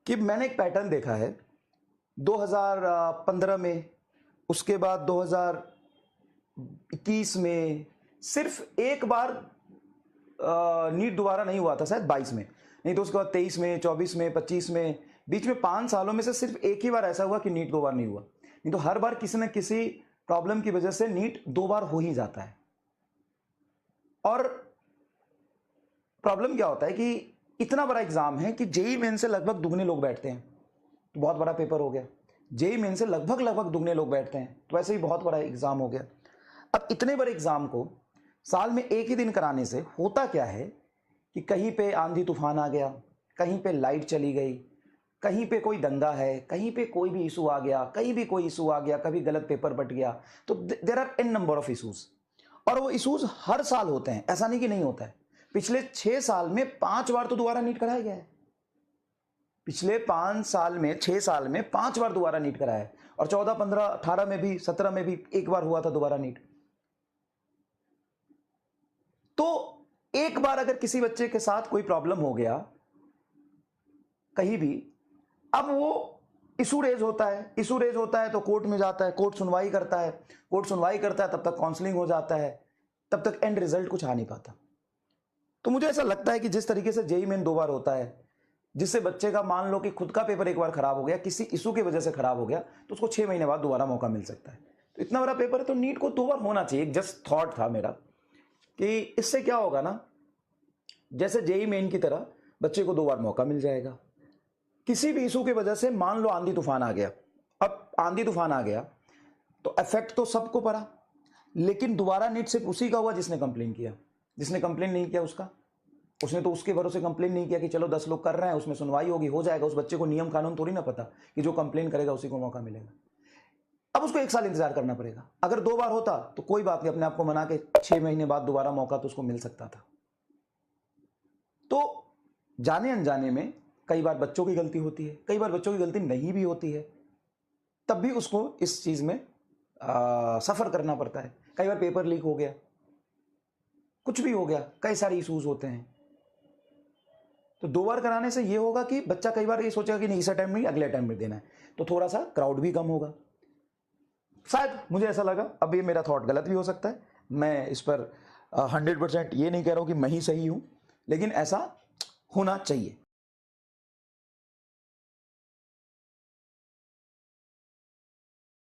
कि मैंने एक पैटर्न देखा है 2015 में, उसके बाद 2021 में सिर्फ एक बार नीट दोबारा नहीं हुआ था, शायद 22 में, नहीं तो उसके बाद 23 में, 24 में, 25 में, बीच में 5 सालों में से सिर्फ एक ही बार ऐसा हुआ कि नीट 2 बार नहीं हुआ। नहीं तो हर बार किसी न किसी प्रॉब्लम की वजह से नीट 2 बार हो ही जाता है। और प्रॉब्लम क्या होता है कि इतना बड़ा एग्जाम है कि जेईई मेन से लगभग दुगने लोग बैठते हैं, तो बहुत बड़ा पेपर हो गया। जेईई मेन से लगभग दुगने लोग बैठते हैं, तो वैसे ही बहुत बड़ा एग्जाम हो गया। अब इतने बड़े एग्जाम को साल में एक ही दिन कराने से होता क्या है कि कहीं पे आंधी तूफान आ गया, कहीं पे लाइट चली गई, कहीं पे कोई दंगा है, कहीं पे कोई भी इशू आ गया, कहीं भी कोई इशू आ गया, कभी गलत पेपर बट गया, तो there are an number of issues. और वो इशूज हर साल होते हैं, ऐसा नहीं कि नहीं होता है। पिछले 6 साल में 5 बार तो दोबारा नीट कराया गया है। पिछले 5 साल में 6 साल में 5 बार दोबारा नीट कराया है, और 14, 15, 18 में भी, 17 में भी एक बार हुआ था दोबारा नीट। तो एक बार अगर किसी बच्चे के साथ कोई प्रॉब्लम हो गया कहीं भी, अब वो इशू रेज होता है, इशू रेज होता है तो कोर्ट में जाता है, कोर्ट सुनवाई करता है, कोर्ट सुनवाई करता है, तब तक काउंसलिंग हो जाता है, तब तक एंड रिजल्ट कुछ आ नहीं पाता। तो मुझे ऐसा लगता है कि जिस तरीके से जेईई मेन 2 बार होता है, जिससे बच्चे का मान लो कि खुद का पेपर एक बार खराब हो गया, किसी इशू की वजह से खराब हो गया, तो उसको 6 महीने बाद दोबारा मौका मिल सकता है। तो इतना बड़ा पेपर है तो नीट को 2 बार होना चाहिए। जस्ट थॉट था मेरा कि इससे क्या होगा ना, जैसे जेईई मेन की तरह बच्चे को 2 बार मौका मिल जाएगा। किसी भी इशू की वजह से मान लो आंधी तूफान आ गया, अब आंधी तूफान आ गया तो इफेक्ट तो सबको पड़ा, लेकिन दोबारा नीट सिर्फ उसी का हुआ जिसने कंप्लेन किया। जिसने कंप्लेन नहीं किया उसने तो उसके भरोसे कंप्लेन नहीं किया कि चलो 10 लोग कर रहे हैं, उसमें सुनवाई होगी, हो जाएगा। उस बच्चे को नियम कानून थोड़ी ना पता कि जो कंप्लेन करेगा उसी को मौका मिलेगा। अब उसको 1 साल इंतजार करना पड़ेगा। अगर 2 बार होता तो कोई बात नहीं, अपने आप को मना के 6 महीने बाद दोबारा मौका तो उसको मिल सकता था। तो जाने अनजाने में कई बार बच्चों की गलती होती है, कई बार बच्चों की गलती नहीं भी होती है, तब भी उसको इस चीज में सफर करना पड़ता है। कई बार पेपर लीक हो गया, कुछ भी हो गया, कई सारे इश्यूज होते हैं। तो 2 बार कराने से ये होगा कि बच्चा कई बार ये सोचेगा कि नहीं इस टाइम नहीं, अगले टाइम में देना है, तो थोड़ा सा क्राउड भी कम होगा। शायद मुझे ऐसा लगा। अब ये मेरा थॉट गलत भी हो सकता है, मैं इस पर 100% ये नहीं कह रहा हूं कि मैं ही सही हूं, लेकिन ऐसा होना चाहिए।